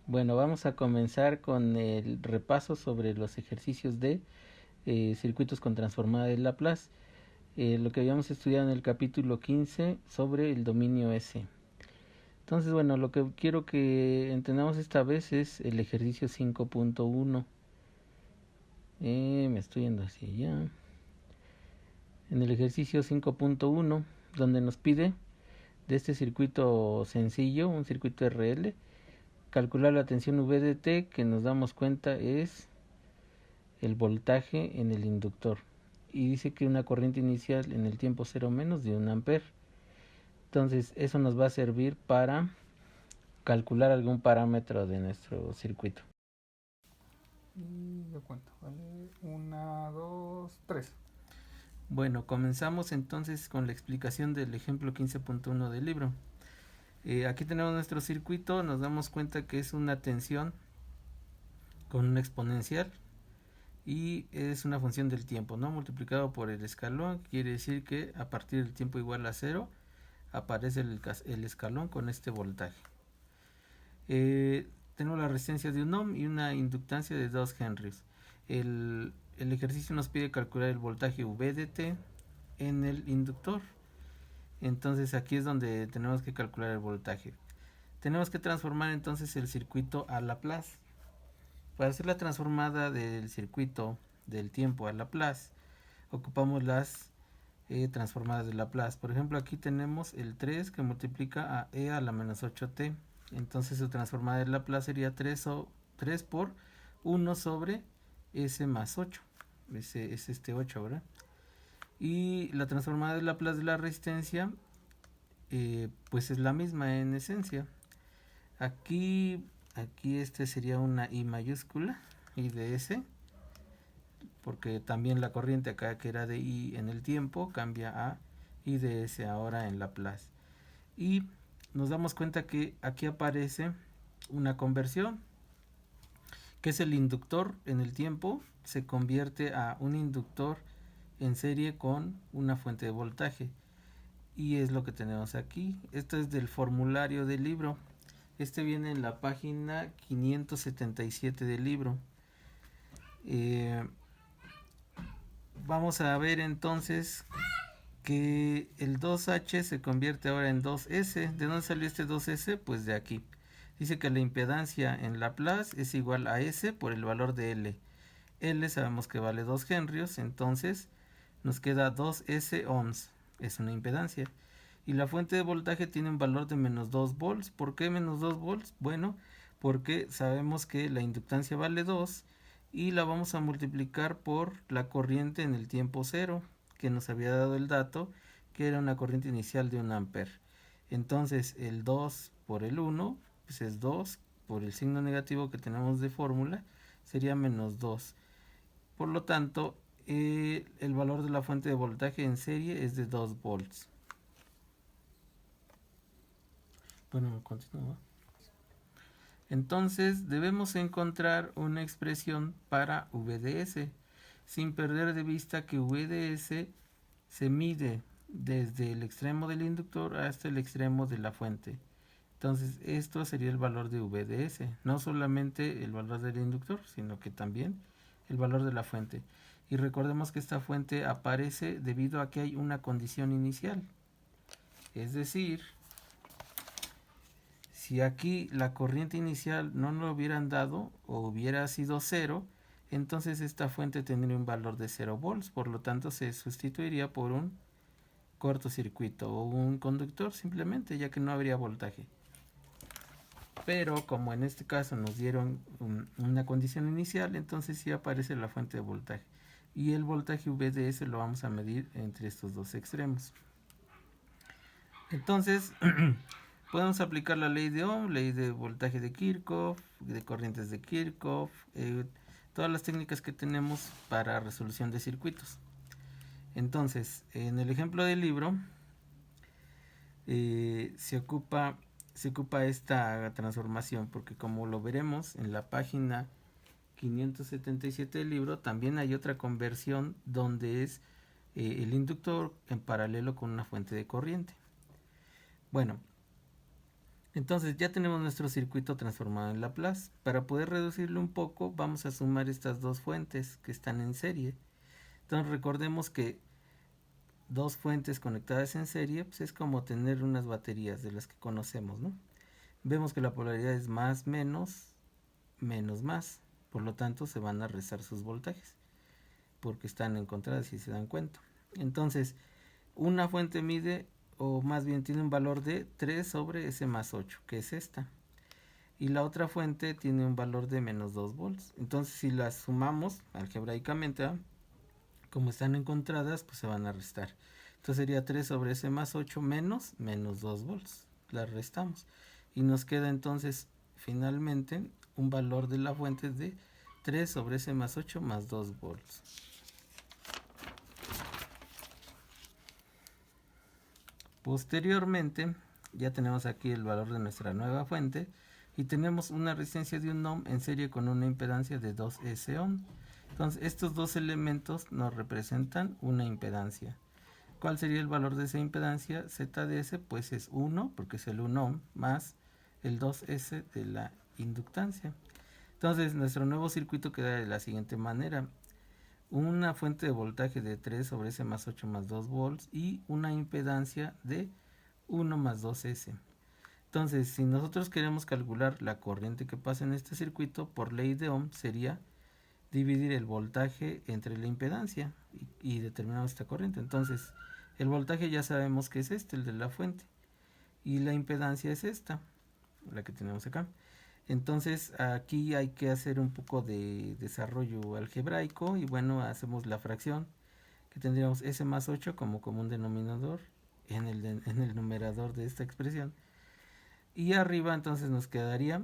Bueno, vamos a comenzar con el repaso sobre los ejercicios de circuitos con transformada de Laplace, lo que habíamos estudiado en el capítulo 15 sobre el dominio S. Entonces, bueno, lo que quiero que entendamos esta vez es el ejercicio 5.1. Me estoy yendo hacia allá. En el ejercicio 5.1, donde nos pide de este circuito sencillo, un circuito RL, calcular la tensión VDT, que nos damos cuenta es el voltaje en el inductor, y dice que una corriente inicial en el tiempo cero menos de 1 amper. Entonces eso nos va a servir para calcular algún parámetro de nuestro circuito. Y yo cuento, ¿vale? Una, dos, tres. Bueno, comenzamos entonces con la explicación del ejemplo 15.1 del libro. Aquí tenemos nuestro circuito, nos damos cuenta que es una tensión con una exponencial y es una función del tiempo, ¿no? Multiplicado por el escalón, quiere decir que a partir del tiempo igual a 0 aparece el escalón con este voltaje. Tenemos la resistencia de 1 ohm y una inductancia de 2 henrys. El ejercicio nos pide calcular el voltaje VDT en el inductor. Entonces aquí es donde tenemos que calcular el voltaje. Tenemos que transformar entonces el circuito a Laplace. Para hacer la transformada del circuito del tiempo a Laplace, ocupamos las transformadas de Laplace. Por ejemplo, aquí tenemos el 3 que multiplica a e a la menos 8t. Entonces su transformada de Laplace sería 3 por 1 sobre s más 8. Ese es este 8, ¿verdad? Y la transformada de Laplace de la resistencia, pues es la misma en esencia. Aquí este sería una I mayúscula, I de S, porque también la corriente acá que era de I en el tiempo cambia a I de S ahora en Laplace. Y nos damos cuenta que aquí aparece una conversión, que es el inductor en el tiempo, se convierte a un inductor en serie con una fuente de voltaje. Y es lo que tenemos aquí. Esto es del formulario del libro. Este viene en la página 577 del libro. Vamos a ver entonces que el 2H se convierte ahora en 2S. ¿De dónde salió este 2S? Pues de aquí. Dice que la impedancia en Laplace es igual a S por el valor de L. L sabemos que vale 2 henrios, entonces nos queda 2S ohms. Es una impedancia. Y la fuente de voltaje tiene un valor de menos 2 volts. ¿Por qué menos 2 volts? Bueno, porque sabemos que la inductancia vale 2 y la vamos a multiplicar por la corriente en el tiempo cero, que nos había dado el dato que era una corriente inicial de 1 amper. Entonces el 2 por el 1 pues es 2 por el signo negativo que tenemos de fórmula, sería menos 2. Por lo tanto, el valor de la fuente de voltaje en serie es de 2 volts. Bueno, continúa. Entonces debemos encontrar una expresión para VDS, sin perder de vista que VDS se mide desde el extremo del inductor hasta el extremo de la fuente. Entonces esto sería el valor de VDS, no solamente el valor del inductor, sino que también el valor de la fuente. Y recordemos que esta fuente aparece debido a que hay una condición inicial. Es decir, si aquí la corriente inicial no lo hubieran dado o hubiera sido 0, entonces esta fuente tendría un valor de 0 volts, por lo tanto se sustituiría por un cortocircuito o un conductor simplemente, ya que no habría voltaje. Pero como en este caso nos dieron una condición inicial, entonces sí aparece la fuente de voltaje. Y el voltaje VDS lo vamos a medir entre estos dos extremos. Entonces, podemos aplicar la ley de Ohm, ley de voltaje de Kirchhoff, de corrientes de Kirchhoff, todas las técnicas que tenemos para resolución de circuitos. Entonces, en el ejemplo del libro, se ocupa esta transformación, porque como lo veremos en la página 577 del libro, también hay otra conversión donde es el inductor en paralelo con una fuente de corriente. Bueno, Entonces ya tenemos nuestro circuito transformado en Laplace. Para poder reducirlo un poco, vamos a sumar estas dos fuentes que están en serie. Entonces recordemos que dos fuentes conectadas en serie pues es como tener unas baterías de las que conocemos, ¿no? Vemos que la polaridad es más menos, menos más. Por lo tanto se van a restar sus voltajes porque están encontradas, si se dan cuenta. Entonces una fuente mide, o más bien tiene un valor de 3 sobre S más 8, que es esta. Y la otra fuente tiene un valor de menos 2 volts. Entonces si las sumamos algebraicamente, como están encontradas, pues se van a restar. Entonces sería 3 sobre S más 8 menos menos 2 volts. Las restamos. Y nos queda entonces finalmente un valor de la fuente de 3 sobre S más 8 más 2 volts. Posteriormente, ya tenemos aquí el valor de nuestra nueva fuente y tenemos una resistencia de 1 ohm en serie con una impedancia de 2S ohm. Entonces, estos dos elementos nos representan una impedancia. ¿Cuál sería el valor de esa impedancia? Z de S, pues es 1, porque es el 1 ohm, más el 2S de la inductancia. Entonces, nuestro nuevo circuito queda de la siguiente manera. Una fuente de voltaje de 3 sobre S más 8 más 2 volts y una impedancia de 1 más 2S. Entonces, si nosotros queremos calcular la corriente que pasa en este circuito, por ley de Ohm sería dividir el voltaje entre la impedancia y determinamos esta corriente. Entonces, el voltaje ya sabemos que es este, el de la fuente, y la impedancia es esta, la que tenemos acá. Entonces aquí hay que hacer un poco de desarrollo algebraico y bueno, hacemos la fracción que tendríamos S más 8 como común denominador en el numerador de esta expresión. Y arriba entonces nos quedaría,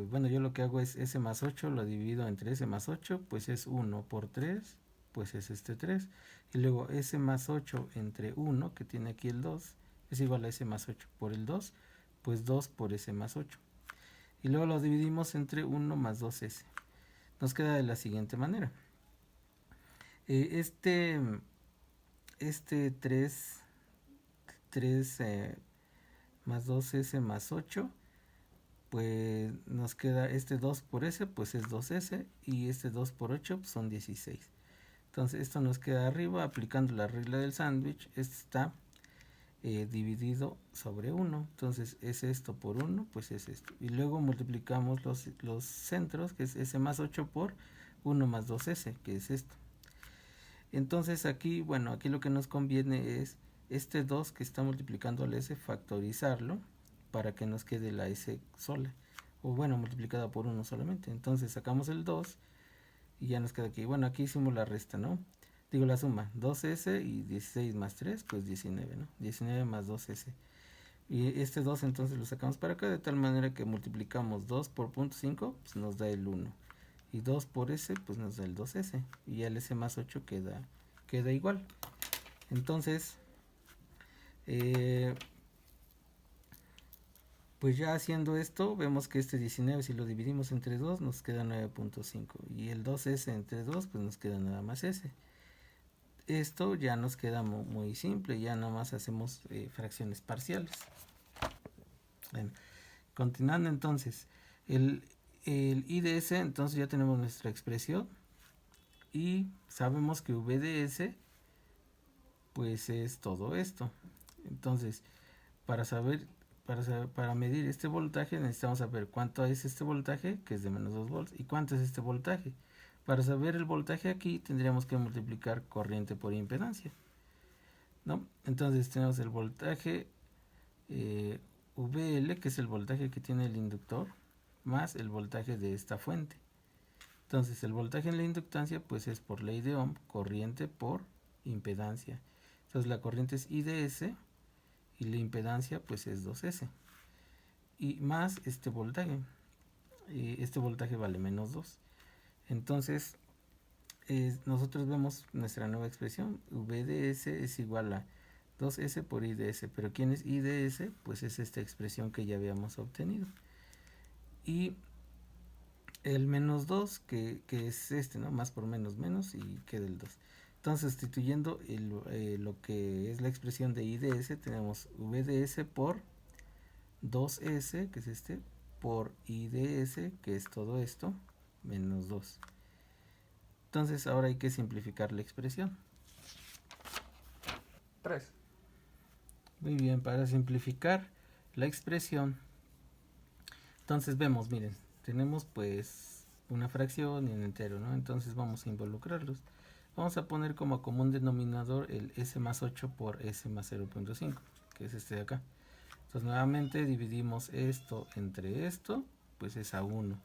bueno, yo lo que hago es S más 8, lo divido entre S más 8, pues es 1 por 3, pues es este 3. Y luego S más 8 entre 1, que tiene aquí el 2, es igual a S más 8 por el 2, pues 2 por S más 8. Y luego lo dividimos entre 1 más 2S. Nos queda de la siguiente manera. Este 3 más 2S más 8, pues nos queda este 2 por S, pues es 2S, y este 2 por 8 pues son 16. Entonces esto nos queda arriba, aplicando la regla del sándwich, este está dividido sobre 1, entonces es esto por 1, pues es esto, y luego multiplicamos los centros, que es S más 8 por 1 más 2S, que es esto. Entonces aquí, bueno, aquí lo que nos conviene es este 2 que está multiplicando al S, factorizarlo para que nos quede la S sola, o bueno, multiplicada por 1 solamente. Entonces sacamos el 2 y ya nos queda aquí. Bueno, aquí hicimos la resta, ¿no? Digo la suma, 2S y 16 más 3, pues 19, ¿no? 19 más 2S. Y este 2 entonces lo sacamos para acá, de tal manera que multiplicamos 2 por 0.5, pues nos da el 1. Y 2 por S, pues nos da el 2S. Y el S más 8 queda igual. Entonces, pues ya haciendo esto, vemos que este 19, si lo dividimos entre 2, nos queda 9.5. Y el 2S entre 2, pues nos queda nada más S. Esto ya nos queda muy simple, ya nada más hacemos fracciones parciales. Bueno, continuando entonces, el IDS, entonces ya tenemos nuestra expresión y sabemos que VDS pues es todo esto. Entonces, para medir este voltaje necesitamos saber cuánto es este voltaje, que es de menos 2 volts, y cuánto es este voltaje. Para saber el voltaje aquí tendríamos que multiplicar corriente por impedancia, ¿no? Entonces tenemos el voltaje VL, que es el voltaje que tiene el inductor, más el voltaje de esta fuente. Entonces el voltaje en la inductancia pues es por ley de Ohm, corriente por impedancia. Entonces la corriente es IDS y la impedancia pues es 2S. Y más este voltaje vale menos 2. Entonces nosotros vemos nuestra nueva expresión, VDS es igual a 2S por IDS, pero ¿quién es IDS? Pues es esta expresión que ya habíamos obtenido. Y el menos 2, que es este, ¿no? Más por menos, menos, y queda el 2. Entonces, sustituyendo lo que es la expresión de IDS, tenemos VDS por 2s, que es este, por I de s, que es todo esto, menos 2. Entonces ahora hay que simplificar la expresión. 3. Muy bien, para simplificar la expresión, entonces vemos, miren, tenemos pues una fracción y un entero, ¿no? Entonces vamos a involucrarlos. Vamos a poner como común denominador el s más 8 por s más 0.5, que es este de acá. Entonces nuevamente dividimos esto entre esto, pues es a 1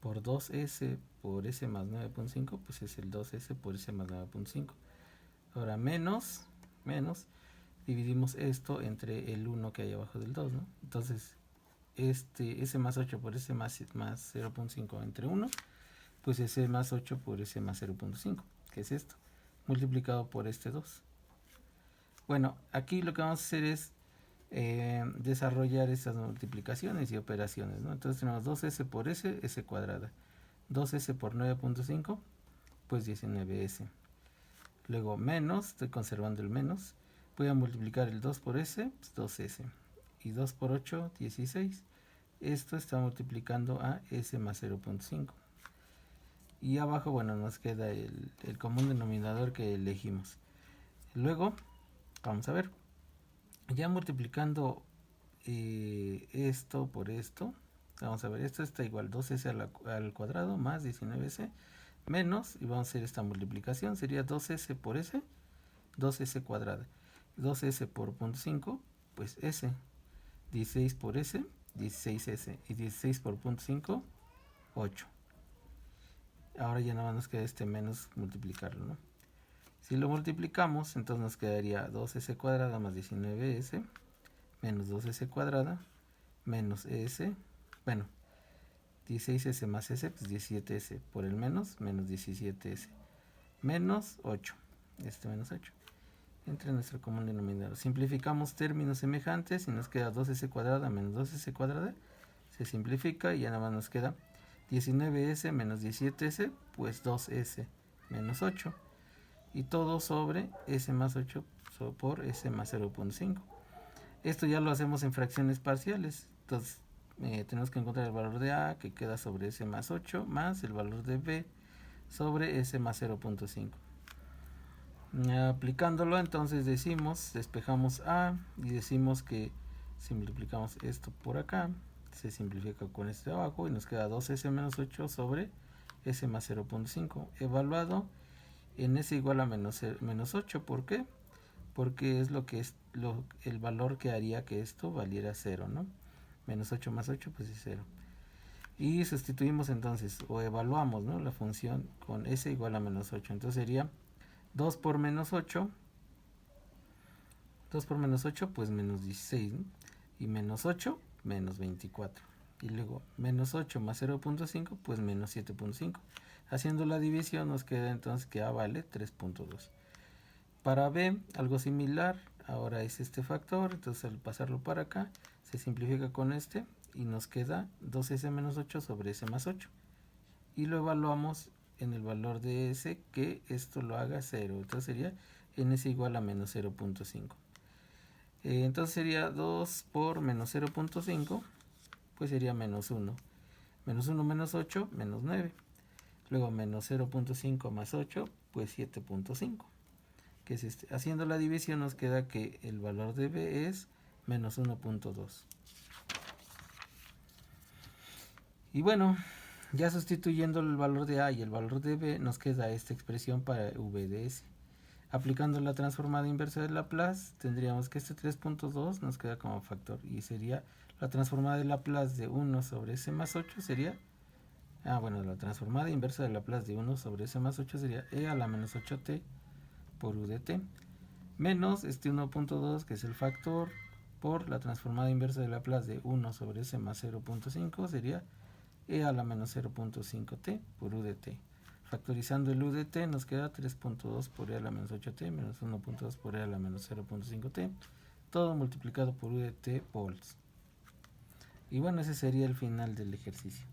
por 2s por s más 9.5, pues es el 2s por s más 9.5. Ahora menos, dividimos esto entre el 1 que hay abajo del 2, ¿no? Entonces este s más 8 por s más 0.5 entre 1, pues s más 8 por s más 0.5, que es esto, multiplicado por este 2. Bueno, aquí lo que vamos a hacer es desarrollar estas multiplicaciones y operaciones, ¿no? Entonces tenemos 2s por s, s cuadrada. 2s por 9.5, pues 19s. Luego menos, estoy conservando el menos. Voy a multiplicar el 2 por s, pues 2s. Y 2 por 8, 16. Esto está multiplicando a s más 0.5. Y abajo, bueno, nos queda el común denominador que elegimos. Luego, vamos a ver. Ya multiplicando esto por esto, vamos a ver, esto está igual 2s al cuadrado más 19s menos, y vamos a hacer esta multiplicación, sería 2s por s, 2s cuadrada, 2s por 0.5, pues s, 16 por s, 16s, y 16 por 0.5, 8. Ahora ya nada más nos queda este menos multiplicarlo, ¿no? Si lo multiplicamos, entonces nos quedaría 2s cuadrada más 19s menos 2s cuadrada menos s, bueno, 16s más s, pues 17s por el menos 17s menos 8, este menos 8 entre nuestro común denominador. Simplificamos términos semejantes y nos queda 2s cuadrada menos 2s cuadrada, se simplifica y ya nada más nos queda 19s menos 17s, pues 2s menos 8, y todo sobre s más 8 por s más 0.5. Esto ya lo hacemos en fracciones parciales. Entonces tenemos que encontrar el valor de a, que queda sobre s más 8, más el valor de b sobre s más 0.5. Aplicándolo, entonces decimos, despejamos a y decimos que si multiplicamos esto por acá, se simplifica con este de abajo y nos queda 2s menos 8 sobre s más 0.5, evaluado en s igual a menos 8. ¿Por qué? Porque es lo que es el valor que haría que esto valiera 0, ¿no? Menos 8 más 8 pues es 0. Y sustituimos entonces, o evaluamos, ¿no?, la función con s igual a menos 8. Entonces sería 2 por menos 8, 2 por menos 8 pues menos 16, ¿no? Y menos 8 menos 24. Y luego menos 8 más 0.5 pues menos 7.5. Haciendo la división nos queda entonces que a vale 3.2. Para b, algo similar, ahora es este factor, entonces al pasarlo para acá, se simplifica con este y nos queda 2s menos 8 sobre s más 8. Y lo evaluamos en el valor de s, que esto lo haga 0, entonces sería en s igual a menos 0.5. Entonces sería 2 por menos 0.5, pues sería menos 1. Menos 1 menos 8, menos 9. Luego menos 0.5 más 8, pues 7.5. Que es este. Haciendo la división nos queda que el valor de b es menos 1.2. Y bueno, ya sustituyendo el valor de a y el valor de b, nos queda esta expresión para v de s. Aplicando la transformada inversa de Laplace, tendríamos que este 3.2 nos queda como factor y sería la transformada de Laplace de 1 sobre s más 8 sería, la transformada inversa de Laplace de 1 sobre s más 8 sería e a la menos 8t por u de t, menos este 1.2 que es el factor por la transformada inversa de Laplace de 1 sobre s más 0.5 sería e a la menos 0.5t por u de t. Factorizando el u de t nos queda 3.2 por e a la menos 8t menos 1.2 por e a la menos 0.5t, todo multiplicado por u de t volts. Y bueno, ese sería el final del ejercicio.